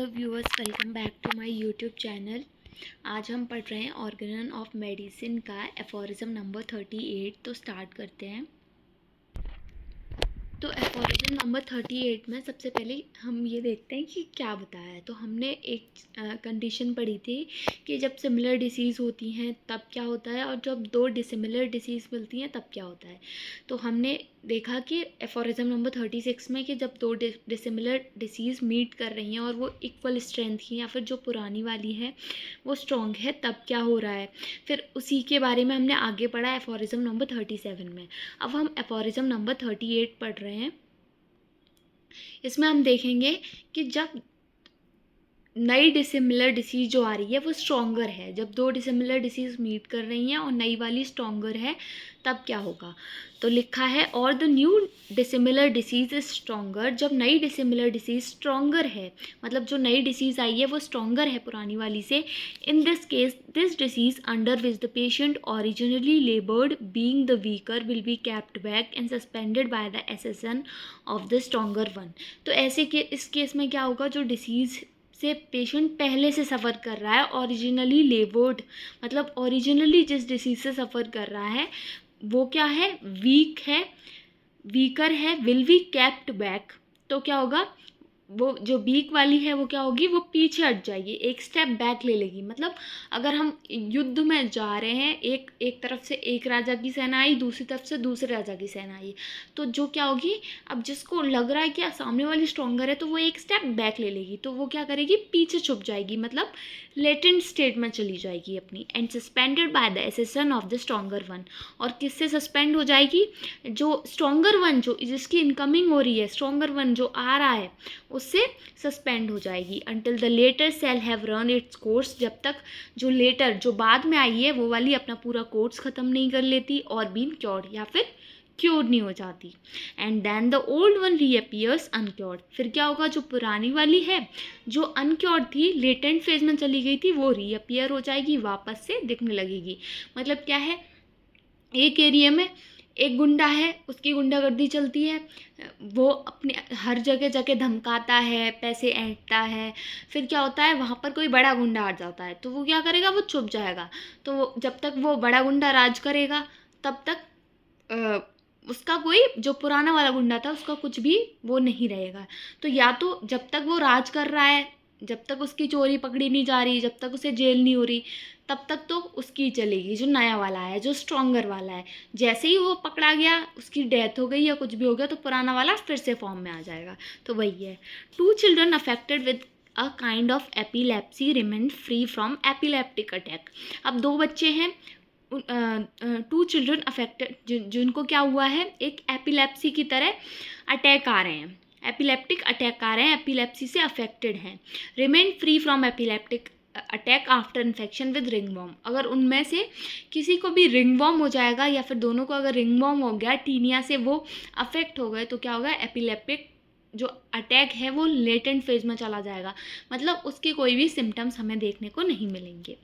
Viewers, welcome back to my YouTube channel. आज हम पढ़ रहे हैं ऑर्गेनन ऑफ मेडिसिन का एफोरिज्म नंबर 38। तो स्टार्ट करते हैं। तो एफोरिज्म नंबर 38 में सबसे पहले हम ये देखते हैं कि क्या बताया है। तो हमने एक कंडीशन पढ़ी थी कि जब सिमिलर डिसीज़ होती हैं तब क्या होता है, और जब दो डिसिमिलर डिसीज़ मिलती हैं तब क्या होता है। तो हमने देखा कि एफोरिज्म नंबर 36 में कि जब दो डिसिमिलर डिसीज़ मीट कर रही हैं और वो इक्वल स्ट्रेंथ की, या फिर जो पुरानी वाली है वो स्ट्रॉन्ग है, तब क्या हो रहा है। फिर उसी के बारे में हमने आगे पढ़ा एफोरिज्म नंबर 37 में। अब हम एफोरिज्म नंबर 38 पढ़ रहे हैं। इसमें हम देखेंगे कि जब नई डिसिमिलर डिसीज़ जो आ रही है वो स्ट्रॉन्गर है, जब दो डिसिमिलर डिसीज़ मीट कर रही हैं और नई वाली स्ट्रॉन्गर है, तब क्या होगा। तो लिखा है और the new dissimilar disease is stronger. जब नई डिसिमिलर डिसीज़ स्ट्रॉन्गर है, मतलब जो नई डिसीज़ आई है वो स्ट्रॉन्गर है पुरानी वाली से। In this case this disease under which the patient originally laboured being the weaker will be kept back and suspended by the accession of the stronger one. तो ऐसे के इस केस में क्या होगा, जो डिसीज़ से पेशेंट पहले से सफ़र कर रहा है, ओरिजिनली लेबर्ड मतलब ओरिजिनली जिस डिसीज़ से सफ़र कर रहा है वो क्या है, वीक है, वीकर है, विल बी कैप्ट बैक। तो क्या होगा, वो जो वीक वाली है वो क्या होगी, वो पीछे हट जाएगी, एक स्टेप बैक ले लेगी। मतलब अगर हम युद्ध में जा रहे हैं, एक तरफ से एक राजा की सेना आई, दूसरी तरफ से दूसरे राजा की सेना आई, तो जो क्या होगी, अब जिसको लग रहा है कि सामने वाली स्ट्रॉन्गर है तो वो एक स्टेप बैक ले लेगी, तो वो क्या करेगी, पीछे छुप जाएगी, मतलब लेटेंट स्टेट में चली जाएगी अपनी। And suspended by the accession of the stronger one. और किससे सस्पेंड हो जाएगी, जो स्ट्रॉन्गर वन, जो जिसकी इनकमिंग हो रही है, स्ट्रॉन्गर वन जो आ रहा है उससे सस्पेंड हो जाएगी। Until the latter shall have run its course. जब तक जो लेटर, जो बाद में आई है, वो वाली अपना पूरा कोर्स ख़त्म नहीं कर लेती और बीन क्योर्ड, या फिर क्योर नहीं हो जाती। And then the old one reappears uncured. फिर क्या होगा, जो पुरानी वाली है जो अनक्योर्ड थी, लेटेंट फेज में चली गई थी, वो रीअपियर हो जाएगी, वापस से दिखने लगेगी। मतलब क्या है, एक एरिया में एक गुंडा है, उसकी गुंडागर्दी चलती है, वो अपने हर जगह जगह धमकाता है, पैसे ऐंठता है। फिर क्या होता है, वहाँ पर कोई बड़ा गुंडा आ जाता है, तो वो क्या करेगा, वो छुप जाएगा। तो जब तक वो बड़ा गुंडा राज करेगा तब तक उसका कोई, जो पुराना वाला गुंडा था, उसका कुछ भी वो नहीं रहेगा। तो या तो जब तक वो राज कर रहा है, जब तक उसकी चोरी पकड़ी नहीं जा रही, जब तक उसे जेल नहीं हो रही, तब तक तो उसकी चलेगी, जो नया वाला है, जो स्ट्रॉन्गर वाला है। जैसे ही वो पकड़ा गया, उसकी डेथ हो गई या कुछ भी हो गया, तो पुराना वाला फिर से फॉर्म में आ जाएगा। तो वही है। 2 children affected with a kind of epilepsy remain free from epileptic attack. अब 2 बच्चे हैं, 2 चिल्ड्रन अफेक्टेड, जिनको क्या हुआ है, एक एपिलेप्सी की तरह अटैक आ रहे हैं, एपिलेप्टिक अटैक आ रहे हैं, एपिलेप्सी से अफेक्टेड हैं। Remain free from epileptic attack after infection with ringworm. अगर उनमें से किसी को भी रिंगवॉर्म हो जाएगा, या फिर दोनों को अगर रिंगवॉर्म हो गया, टीनिया से वो अफेक्ट हो गए, तो क्या होगा, एपिलेप्टिक जो अटैक है वो लेटेंट फेज में चला जाएगा, मतलब उसके कोई भी सिम्टम्स हमें देखने को नहीं मिलेंगे।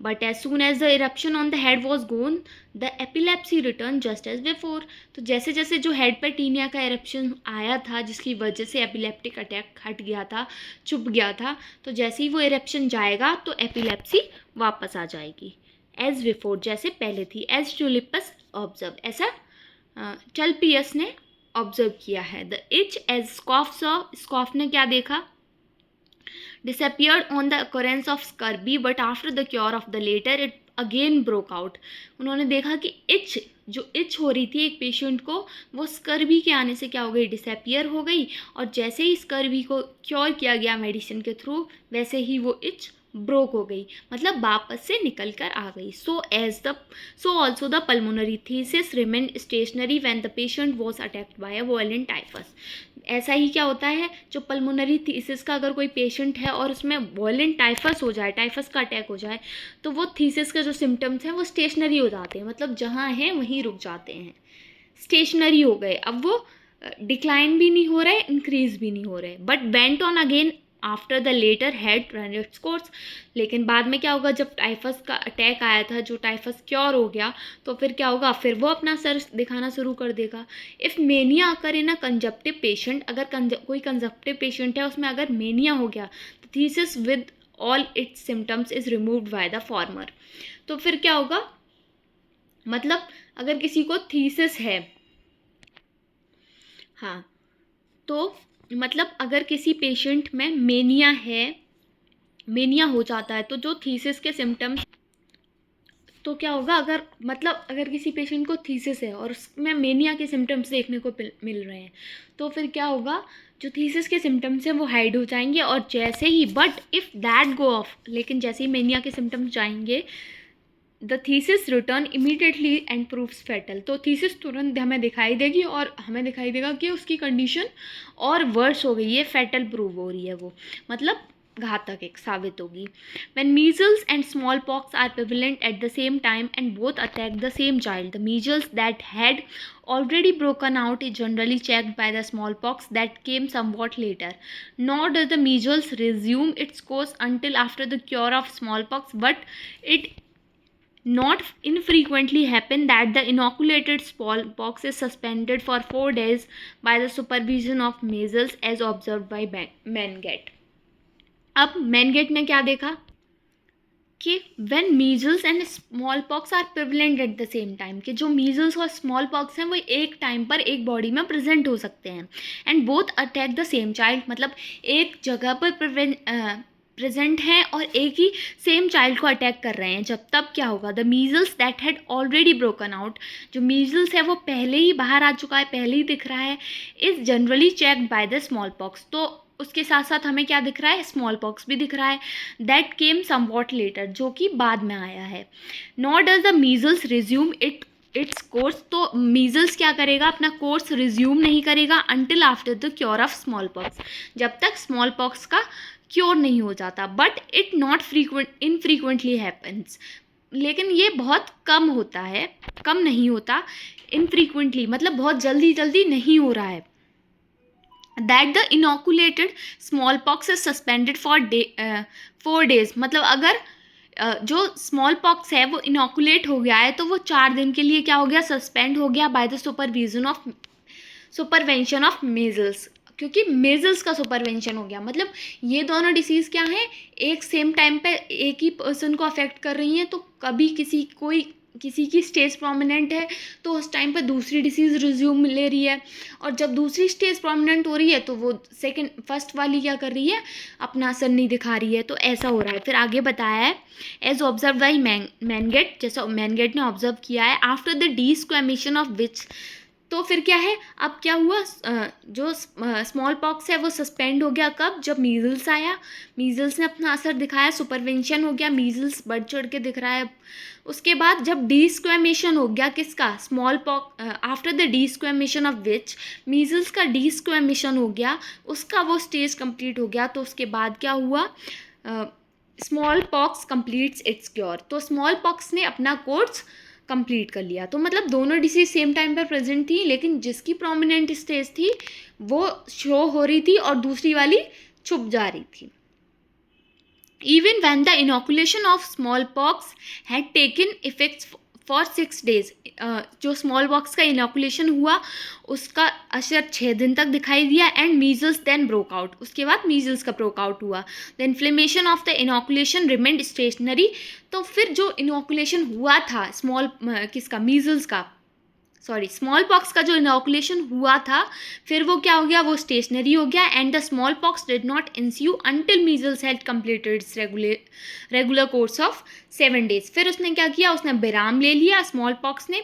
But as soon as the eruption on the head was gone, the epilepsy returned just as before. तो जैसे जैसे जो हेड पर टीनिया का एरप्शन आया था, जिसकी वजह से एपिलेप्टिक अटैक हट गया था, छुप गया था, तो जैसे ही वो एरप्शन जाएगा तो एपिलेप्सी वापस आ जाएगी एज बिफोर, जैसे पहले थी। एज ट्यूलिपस ऑब्जर्व, ऐसा टल्पियस ने ऑब्जर्व किया है। The itch as Schoepf saw, Schoepf ने क्या देखा, disappeared on the occurrence of scurvy, but after the cure of the later it again broke out. उन्होंने देखा कि इच, जो इच हो रही थी एक पेशेंट को, वो स्कर्वी के आने से क्या हो गई, डिसअपियर हो गई, और जैसे ही स्कर्वी को क्योर किया गया मेडिसिन के थ्रू, वैसे ही वो इच ब्रोक हो गई, मतलब वापस से निकल कर आ गई। So also the pulmonary thesis remain stationery when the patient was attacked by a violent typhus. ऐसा ही क्या होता है, जो पल्मोनरी थीसिस का अगर कोई पेशेंट है और उसमें वायलेंट टाइफस हो जाए, टाइफस का अटैक हो जाए, तो वो थीसिस के जो सिम्टम्स हैं वो स्टेशनरी हो जाते हैं, मतलब जहाँ हैं वहीं रुक जाते हैं, स्टेशनरी हो गए। अब वो डिक्लाइन भी नहीं हो रहे, इंक्रीज भी नहीं हो रहे, but went on again after the latter had run its course. लेकिन बाद में क्या होगा, जब टाइफस का अटैक आया था, जो टाइफस क्योर हो गया, तो फिर क्या होगा, फिर वो अपना असर दिखाना शुरू कर देगा। If mania occur in a consumptive patient, अगर कोई कंजप्टिव पेशेंट है उसमें अगर मेनिया हो गया, तो thesis with all it's symptoms is removed by the former. तो फिर क्या होगा, मतलब अगर किसी को थीसिस है, हाँ, तो मतलब अगर किसी पेशेंट में मेनिया है, मेनिया हो जाता है, तो जो थीसिस के सिम्टम्स, तो क्या होगा, अगर मतलब अगर किसी पेशेंट को थीसिस है और उसमें मेनिया के सिम्टम्स देखने को मिल रहे हैं, तो फिर क्या होगा, जो थीसिस के सिम्टम्स हैं वो हाइड हो जाएंगे, और जैसे ही, but if that go off, लेकिन जैसे ही मेनिया के सिम्टम्स जाएंगे, the phthisis return immediately and proves fatal. तो थीसिस तुरंत हमें दिखाई देगी और हमें दिखाई देगा कि उसकी कंडीशन और वर्स हो गई है, फैटल प्रूव हो रही है वो, मतलब घातक एक साबित होगी। When measles and smallpox are prevalent at the same time and both attack the same child, the measles that had already broken out is generally checked by the smallpox that came somewhat later. Nor does the measles resume its course until after the cure of smallpox, but it not infrequently happen that the inoculated smallpox is suspended for 4 days by the supervision of measles as observed by Mengele। अब main gate ने क्या देखा कि when measles and smallpox are prevalent at the same time, कि जो measles और small pox हैं वो एक टाइम पर एक बॉडी में प्रेजेंट हो सकते हैं, and both attack the same child, मतलब एक जगह पर प्रेजेंट हैं और एक ही सेम चाइल्ड को अटैक कर रहे हैं। जब तब क्या होगा, the measles that had already broken out, जो मीजल्स है वो पहले ही बाहर आ चुका है, पहले ही दिख रहा है, is generally checked by the small pox. तो उसके साथ साथ हमें क्या दिख रहा है, स्मॉल पॉक्स भी दिख रहा है, दैट केम समवॉट लेटर, जो कि बाद में आया है। Nor does the measles resume its course, तो मीजल्स क्या करेगा, अपना कोर्स रिज्यूम नहीं करेगा until after the cure of small pox, जब तक स्मॉल पॉक्स का क्योर नहीं हो जाता। But it not infrequently happens, लेकिन ये बहुत कम होता है, कम नहीं होता, इनफ्रीक्वेंटली मतलब बहुत जल्दी जल्दी नहीं हो रहा है। That the inoculated small pox is suspended for 4 days, मतलब अगर जो स्मॉल पॉक्स है वो इनोकुलेट हो गया है, तो वो 4 दिन के लिए क्या हो गया, सस्पेंड हो गया bye the supervention of measles, क्योंकि मेजल्स का सुपरवेंशन हो गया। मतलब ये दोनों डिसीज़ क्या हैं, एक सेम टाइम पे एक ही पर्सन को अफेक्ट कर रही हैं, तो कभी किसी की स्टेज प्रोमिनेंट है तो उस टाइम पे दूसरी डिसीज़ रिज्यूम ले रही है, और जब दूसरी स्टेज प्रोमिनेंट हो रही है तो वो फर्स्ट वाली क्या कर रही है, अपना असर नहीं दिखा रही है। तो ऐसा हो रहा है। फिर आगे बताया है, एज ऑब्जर्व बाई मैनगेट, जैसा मैनगेट ने ऑब्जर्व किया है, आफ्टर द डीस्क्वेमेशन ऑफ विच, तो फिर क्या है, अब क्या हुआ, जो स्मॉल पॉक्स है वो सस्पेंड हो गया, कब, जब मीजल्स आया, मीजल्स ने अपना असर दिखाया, सुपरवेंशन हो गया, मीजल्स बढ़ चढ़ के दिख रहा है। उसके बाद जब डीस्क्वेमेशन हो गया किसका, smallpox, after the desquamation of which, measles का डीस्क्वेमेशन हो गया, उसका वो स्टेज कंप्लीट हो गया, तो उसके बाद क्या हुआ, small pox completes it's cure, तो स्मॉल पॉक्स ने अपना कोर्स कंप्लीट कर लिया। तो मतलब दोनों डिसीज सेम टाइम पर प्रेजेंट थी, लेकिन जिसकी प्रोमिनेंट स्टेज थी वो शो हो रही थी और दूसरी वाली छुप जा रही थी। Even when the inoculation of smallpox had taken effect for 6 days, जो स्मॉल पॉक्स का इनोकुलेशन हुआ उसका असर 6 दिन तक दिखाई दिया, and measles then broke out, उसके बाद मीजल्स का ब्रोक आउट हुआ। The inflammation of the inoculation remained stationary, तो फिर जो इनोकुलेशन हुआ था किसका, मीजल्स का, सॉरी स्मॉल पॉक्स का जो इनोकुलेशन हुआ था, फिर वो क्या हो गया, वो स्टेशनरी हो गया, and the smallpox did not ensue until measles had completed its regular course of 7 days। फिर उसने क्या किया, उसने विराम ले लिया स्मॉल पॉक्स ने,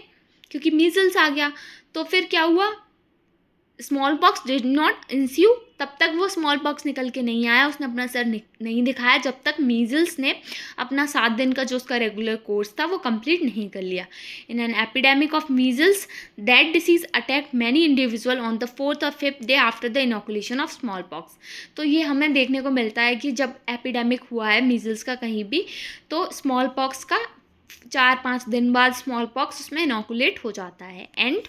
क्योंकि मीजल्स आ गया। तो फिर क्या हुआ, स्मॉल पॉक्स डिड नॉट इंस्यू, तब तक वो स्मॉल पॉक्स निकल के नहीं आया, उसने अपना असर नहीं दिखाया, जब तक मीजल्स ने अपना 7 दिन का जो उसका रेगुलर कोर्स था वो कंप्लीट नहीं कर लिया। In an epidemic of measles, that disease attack many individual on the 4th और 5th day after the inoculation of small pox. तो ये हमें देखने को मिलता है कि जब एपिडेमिक हुआ है मीजल्स का कहीं भी, तो स्मॉल पॉक्स का 4-5 दिन बाद स्मॉल पॉक्स उसमें इनोकुलेट हो जाता है। And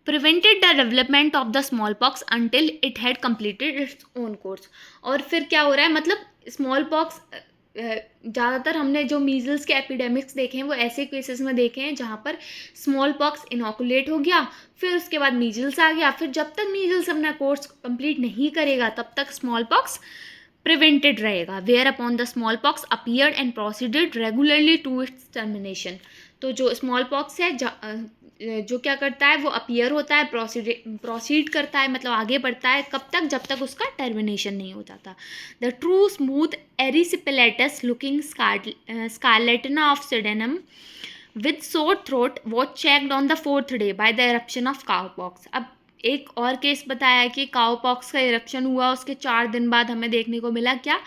prevented the development of the small pox until it had completed its own course. और फिर क्या हो रहा है, मतलब स्मॉल पॉक्स ज़्यादातर हमने जो मीजल्स के एपिडेमिक्स देखे हैं वो ऐसे केसेस में देखे हैं जहाँ पर स्मॉल पॉक्स इनोकुलेट हो गया, फिर उसके बाद मीजल्स आ गया, फिर जब तक मीजल्स अपना कोर्स कंप्लीट नहीं करेगा तब तक स्मॉल पॉक्स प्रिवेंटेड रहेगा। Whereupon the smallpox appeared and proceeded regularly to its termination. तो जो स्मॉल पॉक्स है जो क्या करता है, वो अपीयर होता है, प्रोसीड करता है, मतलब आगे बढ़ता है, कब तक, जब तक उसका टर्मिनेशन नहीं हो जाता। The true smooth erysipelatous looking scarlatina of Sydenham with sore throat was checked on the 4th day by the eruption of cowpox. अब एक और केस बताया कि काउपॉक्स का इरप्शन हुआ, उसके 4 दिन बाद हमें देखने को मिला क्या,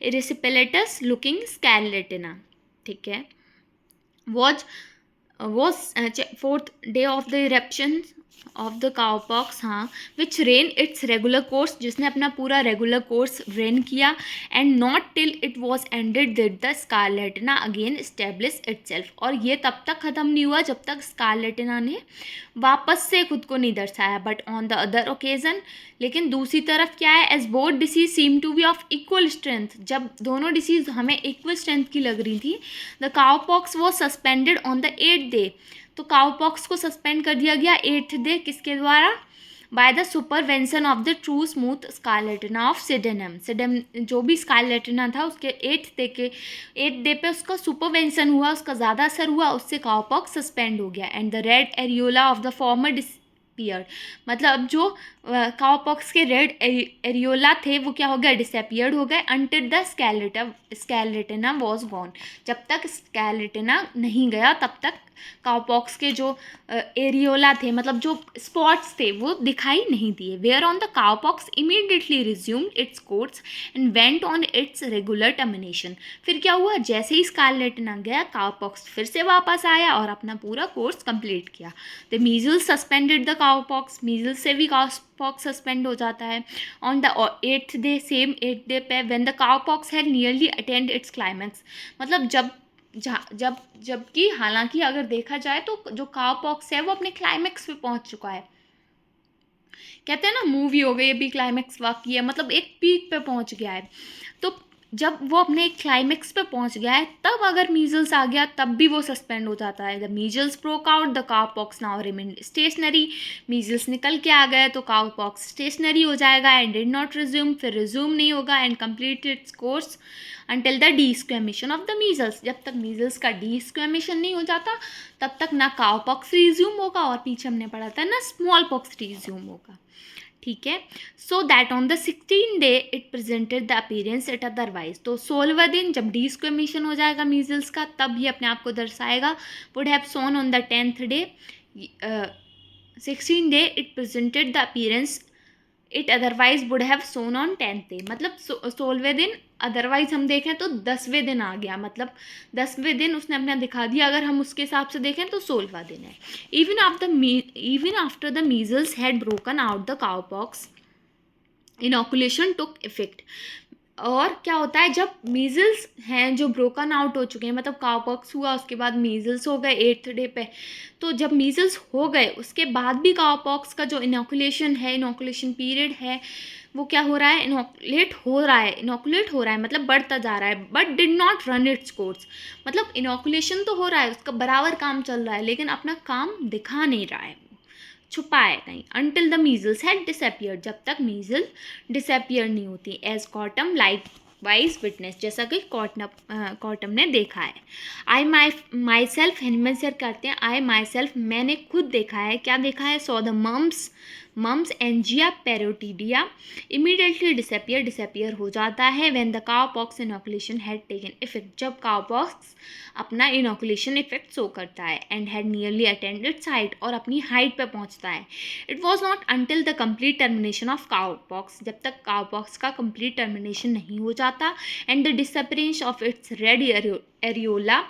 एरिसिपेलेटस लुकिंग स्कारलेटिना, ठीक है, was 4th day of the eruption of the cowpox, हाँ, which ran its regular course, जिसने अपना पूरा रेगुलर कोर्स रेन किया, and not till it was ended did the scarlatina again establish itself। और ये तब तक ख़त्म नहीं हुआ जब तक स्कारलेटिना ने वापस से खुद को नहीं दर्शाया। But on the other occasion, लेकिन दूसरी तरफ क्या है, as both disease seem to be of equal strength, जब दोनों डिसीज हमें इक्वल स्ट्रेंथ की लग रही थी, the cowpox was suspended on the 8th day. तो काउपॉक्स को सस्पेंड कर दिया गया 8th डे, किसके द्वारा, by the supervention of the true smooth scarlatina of Sydenham. जो भी स्कारलेटिना था उसके 8th डे पे उसका सुपरवेंशन हुआ, उसका ज़्यादा असर हुआ, उससे काउपॉक्स सस्पेंड हो गया। And the red areola of the former disappeared, मतलब जो काउपॉक्स के रेड एरियोला थे वो क्या हो गया, डिसअपियर्ड हो गए, अंटिल द स्कारलेटिना वॉज गॉन। जब तक स्कारलेटिना नहीं गया तब तक काउपॉक्स के जो एरियोला थे, मतलब जो स्पॉट्स थे, वो दिखाई नहीं दिए। Whereupon the cowpox immediately resumed its course and went on its regular termination. फिर क्या हुआ, जैसे ही स्कारलेटिना गया, काउपॉक्स फिर से वापस आया और अपना पूरा कोर्स कंप्लीट किया। The measles suspended the cowpox, measles से भी काउपॉक्स सस्पेंड हो जाता है। On the 8th day, same 8th day पे, when the cowpox had nearly attend its climax, मतलब जबकि हालांकि अगर देखा जाए तो जो काउपॉक्स है वो अपने क्लाइमैक्स पे पहुंच चुका है। कहते हैं ना, मूवी हो गई अभी क्लाइमैक्स वाकई है, मतलब एक पीक पे पहुंच गया है। तो जब वो अपने क्लाइमैक्स पे पहुंच गया है, तब अगर मीजल्स आ गया तब भी वो सस्पेंड हो जाता है। The measles broke out, the cowpox now remain stationary. Measles निकल के आ गए तो काउपॉक्स स्टेशनरी हो जाएगा एंड डिड नॉट रिज्यूम, फिर रिज्यूम नहीं होगा, and complete its course until the desquamation of the measles. जब तक मीजल्स का डीस्क्वेमेशन नहीं हो जाता तब तक ना काउपॉक्स रिज्यूम होगा, और पीछे हमने पढ़ा था ना स्मॉल पॉक्स रिज्यूम होगा, ठीक है। So that on the 16th day it presented the appearance at otherwise. तो 16वें दिन जब डीस्क्वेमेशन हो जाएगा मीजल्स का, तब ये अपने आप को दर्शाएगा। Would have shown on the 10th day, 16th day it presented the appearance it otherwise would have shown on 10th day, मतलब 16वें दिन, अदरवाइज हम देखें तो 10वें दिन आ गया, मतलब 10वें दिन उसने अपना दिखा दिया। अगर हम उसके हिसाब से देखें तो 16वां दिन है। Even after the measles had broken out the cowpox, inoculation took effect. और क्या होता है, जब मीजल्स हैं जो ब्रोकन आउट हो चुके हैं, मतलब काउपॉक्स हुआ उसके बाद मीजल्स हो गए 8th डे पे, तो जब मीजल्स हो गए उसके बाद भी काउपॉक्स का जो इनोकुलेशन है, इनोकुलेशन पीरियड है, वो क्या हो रहा है, इनोकुलेट हो रहा है, मतलब बढ़ता जा रहा है, but did not run its course. मतलब इनोकुलेशन तो हो रहा है, उसका बराबर काम चल रहा है, लेकिन अपना काम दिखा नहीं रहा है, छुपा है कहीं। Until the measles had disappeared, जब तक मीजल डिसअपियर नहीं होती। एज कॉटम लाइक वाइज विटनेस, जैसा कि कॉटम ने देखा है। आई माई सेल्फ, हेनमन सर कहते हैं आई माई सेल्फ, मैंने खुद देखा है। क्या देखा है, saw the mumps angina parotidea immediately disappear हो जाता है when the cowpox inoculation had taken effect, जब काउपॉक्स अपना इनोकुलेशन इफेक्ट शो करता है, and had nearly attended height, और अपनी हाइट पे पहुंचता है। It was not until the complete termination of cowpox, जब तक काउपॉक्स का कंप्लीट टर्मिनेशन नहीं हो जाता, and the disappearance of its red areola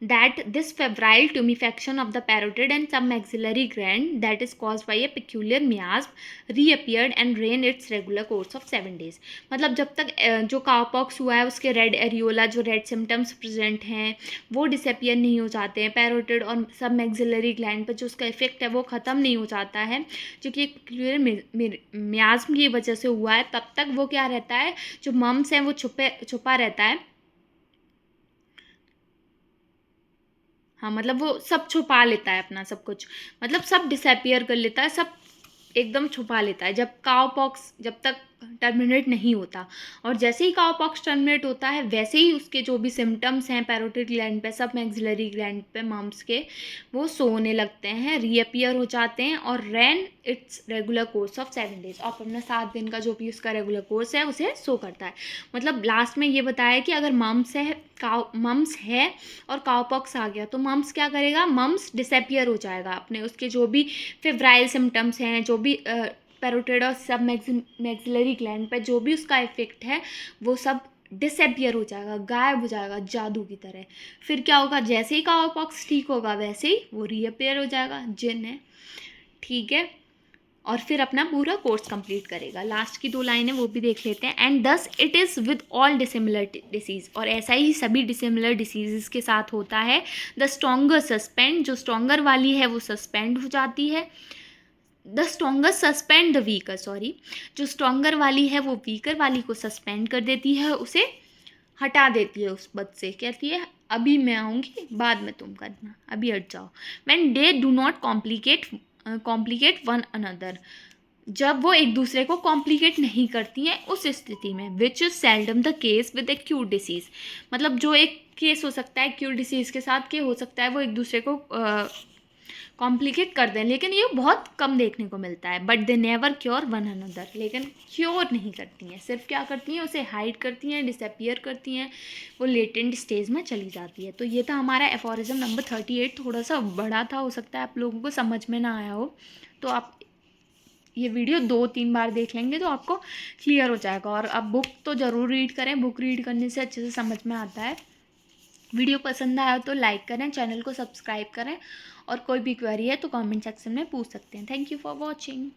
that this febrile tumefaction of the parotid and submaxillary gland that is caused by a peculiar miasm reappeared and ran its regular course of 7 days. मतलब जब तक जो cowpox हुआ है उसके red areola जो red symptoms present हैं वो डिसअपियर नहीं हो जाते हैं, पैरोटिड और सब मैक्सिलरी ग्लैंड पर जो उसका इफेक्ट है वो ख़त्म नहीं हो जाता है जो कि एक पेक्यूलियर मियाज्म की वजह से हुआ है, तब तक वो क्या रहता है, जो मम्स हैं वो छुपा रहता है। हाँ, मतलब वो सब छुपा लेता है अपना सब कुछ, मतलब सब डिसअपियर कर लेता है, सब एकदम छुपा लेता है जब काउपॉक्स जब तक टर्मिनेट नहीं होता। और जैसे ही काउपॉक्स टर्मिनेट होता है वैसे ही उसके जो भी सिम्टम्स हैं पैरोटिड ग्लैंड पे, सब मैक्सिलरी ग्लैंड पे मम्स के, वो सोने लगते हैं, रीअपियर हो जाते हैं और ran its regular course of 7 days, और अपना 7 दिन का जो भी उसका रेगुलर कोर्स है उसे शो करता है। मतलब लास्ट में ये बताया कि अगर मम्स है और काउपॉक्स आ गया तो मम्स क्या करेगा, मम्स डिसअपियर हो जाएगा, अपने उसके जो भी फेब्राइल सिम्टम्स हैं, जो भी पैरोटिड और सब मैक्सिलरी ग्लैंड पर जो भी उसका इफेक्ट है वो सब डिसअपियर हो जाएगा, गायब हो जाएगा जादू की तरह। फिर क्या होगा, जैसे ही काउपॉक्स ठीक होगा वैसे ही वो रीअपियर हो जाएगा, जिन है, ठीक है, और फिर अपना पूरा कोर्स कंप्लीट करेगा। लास्ट की 2 लाइनें वो भी देख लेते हैं। And thus it is with all dissimilar disease, और ऐसा ही सभी डिसिमिलर डिसीज़ के साथ होता है। द स्ट्रॉन्गर सस्पेंड, जो स्ट्रॉन्गर वाली है वो सस्पेंड हो जाती है। The stronger suspend the weaker, sorry, जो स्ट्रॉन्गर वाली है वो वीकर वाली को सस्पेंड कर देती है, उसे हटा देती है उस पद से, कहती है अभी मैं आऊँगी, बाद में तुम करना, अभी हट जाओ। When they do not complicate one another, जब वो एक दूसरे को कॉम्प्लिकेट नहीं करती हैं उस स्थिति में, which is seldom the case with acute disease, मतलब जो एक केस हो सकता है एक्यूट डिसीज़ के साथ, के हो सकता है वो एक दूसरे को कॉम्प्लिकेट कर दें, लेकिन ये बहुत कम देखने को मिलता है। But they never cure one another, लेकिन क्योर नहीं करती हैं, सिर्फ क्या करती हैं, उसे हाइड करती हैं, डिसअपियर करती हैं, वो लेटेंट स्टेज में चली जाती है। तो ये था हमारा एफोरिज्म नंबर 38, थोड़ा सा बड़ा था, हो सकता है आप लोगों को समझ में ना आया हो, तो आप ये वीडियो 2-3 बार देख लेंगे तो आपको क्लियर हो जाएगा। और आप बुक तो ज़रूर रीड करें, बुक रीड करने से अच्छे से समझ में आता है। वीडियो पसंद आया तो लाइक करें, चैनल को सब्सक्राइब करें, और कोई भी क्वेरी है तो कमेंट सेक्शन में पूछ सकते हैं। Thank you for watching.